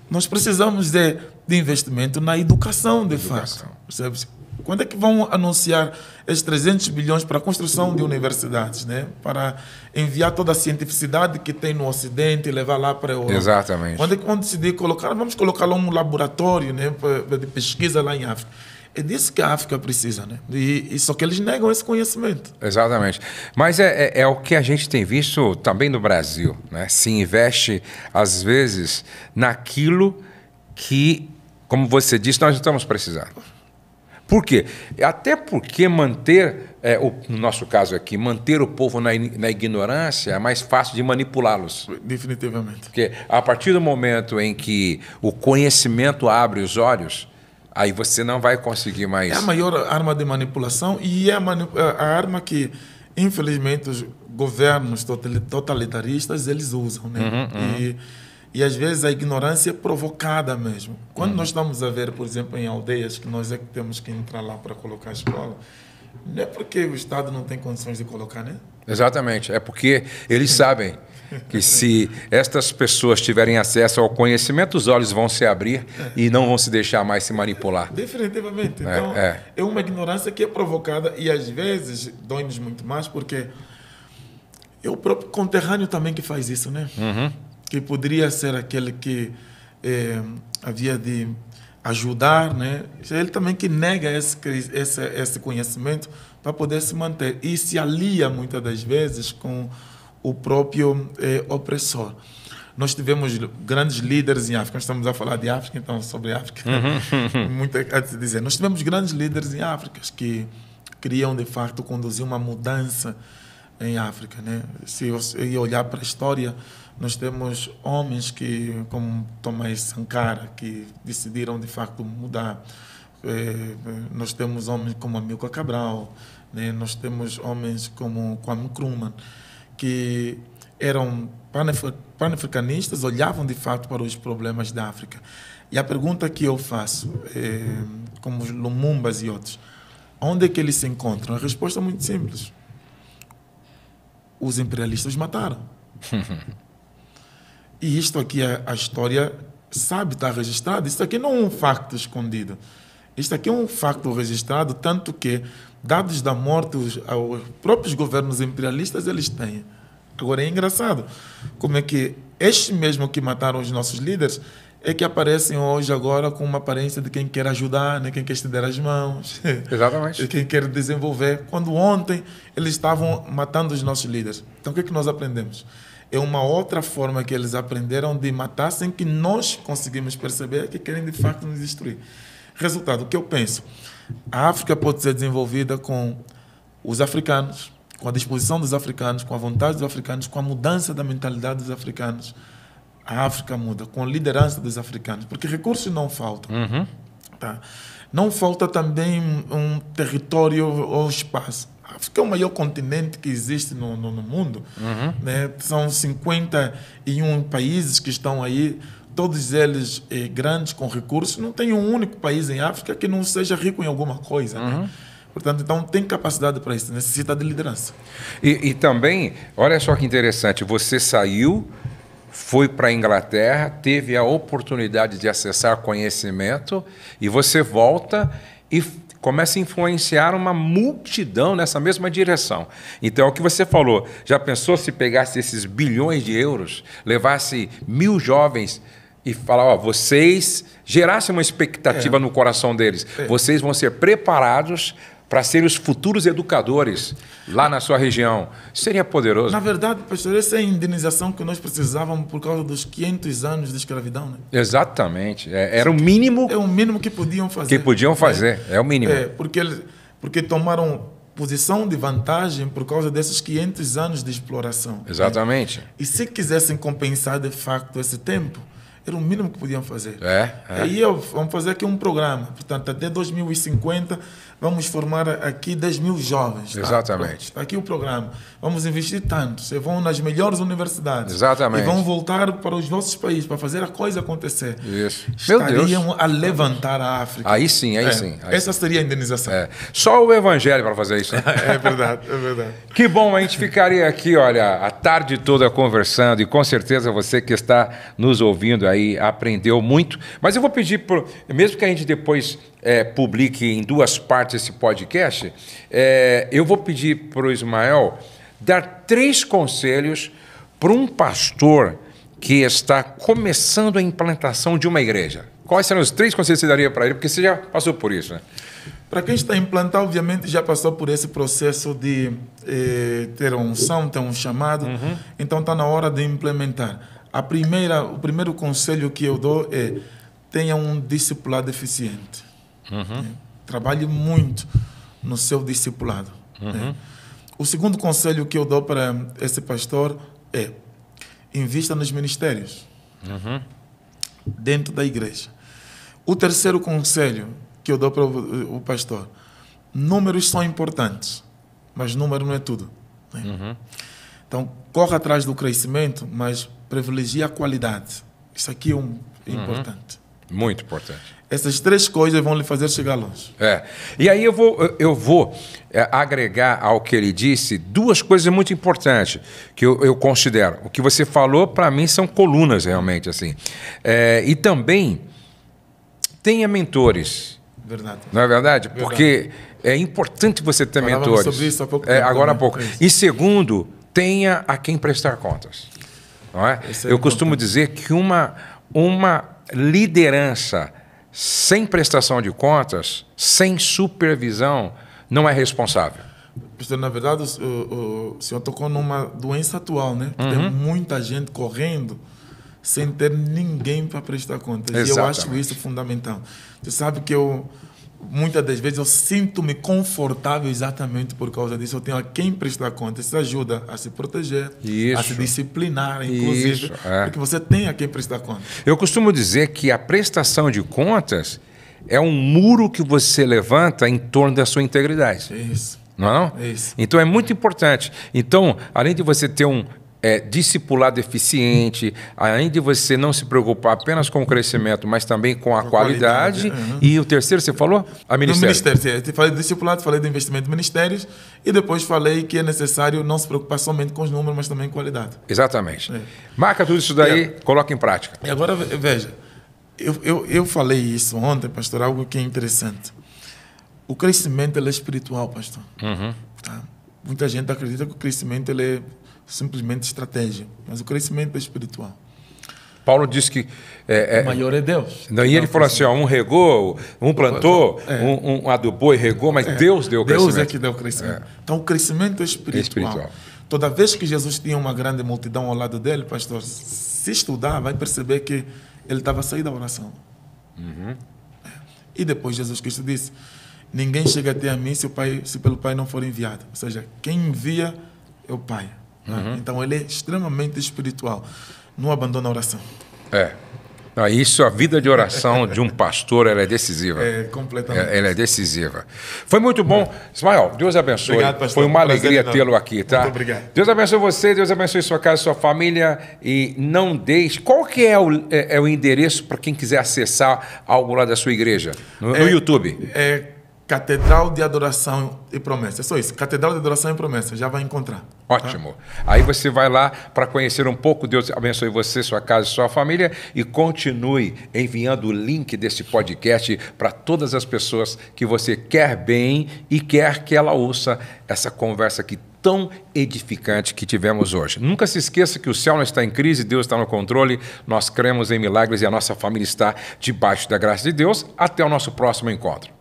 Nós precisamos de investimento na educação, de fato. Percebe? Quando é que vão anunciar esses 300 bilhões para a construção de universidades, né? Para enviar toda a cientificidade que tem no Ocidente e levar lá para a Europa? Exatamente. Quando é que vão decidir colocar? Vamos colocar lá um laboratório, né, de pesquisa lá em África. É disso que a África precisa, né? E só que eles negam esse conhecimento. Exatamente. Mas é o que a gente tem visto também no Brasil, né? Se investe, às vezes, naquilo que, como você disse, nós estamos precisando. Por quê? Até porque manter, no nosso caso aqui, manter o povo na ignorância é mais fácil de manipulá-los. Definitivamente. Porque a partir do momento em que o conhecimento abre os olhos, aí você não vai conseguir mais... É a maior arma de manipulação e é a arma que, infelizmente, os governos totalitaristas, eles usam, né? E às vezes a ignorância é provocada mesmo. Quando nós estamos a ver, por exemplo, em aldeias, que nós é que temos que entrar lá para colocar a escola, não é porque o Estado não tem condições de colocar, né? Exatamente. É porque eles sabem que se estas pessoas tiverem acesso ao conhecimento, os olhos vão se abrir e não vão se deixar mais se manipular. Definitivamente. Então, é uma ignorância que é provocada e às vezes dói-nos muito mais porque é o próprio conterrâneo também que faz isso, né? Que poderia ser aquele que havia de ajudar, né? Ele também que nega esse conhecimento para poder se manter e se alia muitas das vezes com o próprio opressor. Nós tivemos grandes líderes em África, nós estamos a falar de África, então sobre África, muito a se dizer. Nós tivemos grandes líderes em África que queriam de facto conduzir uma mudança em África, né? Se eu olhar para a história, nós temos homens como Thomas Sankara, que decidiram de facto mudar. Nós temos homens como Amilcar Cabral, né? Nós temos homens como Kwame Nkrumah, que eram panafricanistas, olhavam de fato para os problemas da África. E a pergunta que eu faço, como os Lumumbas e outros, onde é que eles se encontram? A resposta é muito simples. Os imperialistas mataram. E isto aqui, a história sabe, está registrado. Isso aqui não é um facto escondido. Isto aqui é um facto registrado, tanto que dados da morte os próprios governos imperialistas eles têm. Agora é engraçado como é que estes mesmo que mataram os nossos líderes é que aparecem hoje agora com uma aparência de quem quer ajudar, né? Quem quer estender as mãos. Exatamente. Quem quer desenvolver. Quando ontem eles estavam matando os nossos líderes. Então o que é que nós aprendemos? É uma outra forma que eles aprenderam de matar sem que nós conseguimos perceber que querem de facto nos destruir. Resultado, o que eu penso? A África pode ser desenvolvida com os africanos, com a disposição dos africanos, com a vontade dos africanos, com a mudança da mentalidade dos africanos. A África muda, com a liderança dos africanos, porque recursos não faltam. Tá? Não falta também um território ou espaço. A África é o maior continente que existe no mundo. Né? São 51 países que estão aí, todos eles grandes, com recursos. Não tem um único país em África que não seja rico em alguma coisa. Né? Portanto, então tem capacidade para isso, necessita de liderança. E também, olha só que interessante, você saiu, foi para a Inglaterra, teve a oportunidade de acessar conhecimento e você volta e começa a influenciar uma multidão nessa mesma direção. Então, é o que você falou, já pensou se pegasse esses bilhões de euros, levasse 1000 jovens e falar, vocês gerassem uma expectativa no coração deles, vocês vão ser preparados para serem os futuros educadores lá na sua região. Seria poderoso. Na verdade, pastor, essa é a indenização que nós precisávamos por causa dos 500 anos de escravidão. Né? Exatamente. Era o mínimo... É o mínimo que podiam fazer. Que podiam fazer, é o mínimo. Porque tomaram posição de vantagem por causa desses 500 anos de exploração. Exatamente. Né? E se quisessem compensar de facto esse tempo, era o mínimo que podiam fazer. Aí vamos fazer aqui um programa. Portanto, até 2050, vamos formar aqui 10 mil jovens. Tá? Exatamente. Está aqui o programa. Vamos investir tanto. Vocês vão nas melhores universidades. Exatamente. E vão voltar para os vossos países para fazer a coisa acontecer. Isso. Estariam a levantar a África. Aí sim, aí sim. Essa seria a indenização. Só o evangelho para fazer isso. Né? É verdade, é verdade. Que bom, a gente ficaria aqui, olha, a tarde toda conversando e com certeza você que está nos ouvindo aí aprendeu muito. Mas eu vou pedir, mesmo que a gente depois publique em 2 partes esse podcast, eu vou pedir para o Ismael dar 3 conselhos para um pastor que está começando a implantação de uma igreja. Quais serão os 3 conselhos que você daria para ele? Porque você já passou por isso, né? Para quem está a implantar, obviamente, já passou por esse processo de ter uma unção, ter um chamado. Então, está na hora de implementar. O primeiro conselho que eu dou é: tenha um discipulado eficiente. Trabalhe muito no seu discipulado. O segundo conselho que eu dou para esse pastor é: invista nos ministérios dentro da igreja. O terceiro conselho que eu dou para o pastor: números são importantes, mas número não é tudo. Né? Então, corra atrás do crescimento, mas privilegie a qualidade. Isso aqui é importante. Muito importante. Essas 3 coisas vão lhe fazer chegar longe. E aí eu vou agregar ao que ele disse 2 coisas muito importantes que eu considero. O que você falou, para mim, são colunas, realmente. Assim. E também tenha mentores. Verdade. Não é verdade? Verdade. Porque é importante você ter Falávamos mentores. sobre isso há pouco tempo. Agora há pouco. E segundo, tenha a quem prestar contas. Não é? Eu costumo dizer que uma liderança sem prestação de contas, sem supervisão, não é responsável. Pastor, na verdade, o senhor tocou numa doença atual, né? Tem muita gente correndo sem ter ninguém para prestar contas. Exatamente. E eu acho isso fundamental. Você sabe que muitas das vezes, eu sinto-me confortável exatamente por causa disso. Eu tenho a quem prestar contas. Isso ajuda a se proteger, a se disciplinar, inclusive, porque você tem a quem prestar contas. Eu costumo dizer que a prestação de contas é um muro que você levanta em torno da sua integridade. Isso. Não é? Isso. Então, é muito importante. Então, além de você ter um discipulado eficiente, além de você não se preocupar apenas com o crescimento, mas também com a qualidade. E o terceiro, você falou? A ministério. No ministério, sim. Falei de discipulado, falei do investimento em ministérios e depois falei que é necessário não se preocupar somente com os números, mas também com qualidade. Exatamente. Marca tudo isso daí, coloca em prática. E agora, veja, eu falei isso ontem, pastor, algo que é interessante. O crescimento ele é espiritual, pastor. Tá? Muita gente acredita que o crescimento ele é simplesmente estratégia, mas o crescimento é espiritual. Paulo disse que... o maior é Deus. E ele falou assim, um regou, um plantou, um adubou e regou, mas Deus deu o crescimento. Deus é que deu o crescimento. Então, o crescimento é espiritual. Toda vez que Jesus tinha uma grande multidão ao lado dele, pastor, se estudar, vai perceber que ele estava a sair da oração. E depois Jesus Cristo disse: ninguém chega até a mim se pelo Pai não for enviado. Ou seja, quem envia é o Pai. Então, ele é extremamente espiritual. Não abandona a oração. Isso, a vida de oração de um pastor, ela é decisiva. Completamente. Ela é decisiva. Foi muito bom. Ismael, Deus abençoe. Obrigado, pastor. Foi uma alegria tê-lo aqui, tá? Muito obrigado. Deus abençoe você, Deus abençoe sua casa, sua família. E não deixe... Qual que é o endereço para quem quiser acessar algo lá da sua igreja? No YouTube? Catedral de Adoração e Promessa. É só isso. Catedral de Adoração e Promessa. Já vai encontrar. Ótimo. Tá? Aí você vai lá para conhecer um pouco. Deus abençoe você, sua casa e sua família. E continue enviando o link desse podcast para todas as pessoas que você quer bem e quer que ela ouça essa conversa aqui tão edificante que tivemos hoje. Nunca se esqueça que o céu não está em crise, Deus está no controle, nós cremos em milagres e a nossa família está debaixo da graça de Deus. Até o nosso próximo encontro.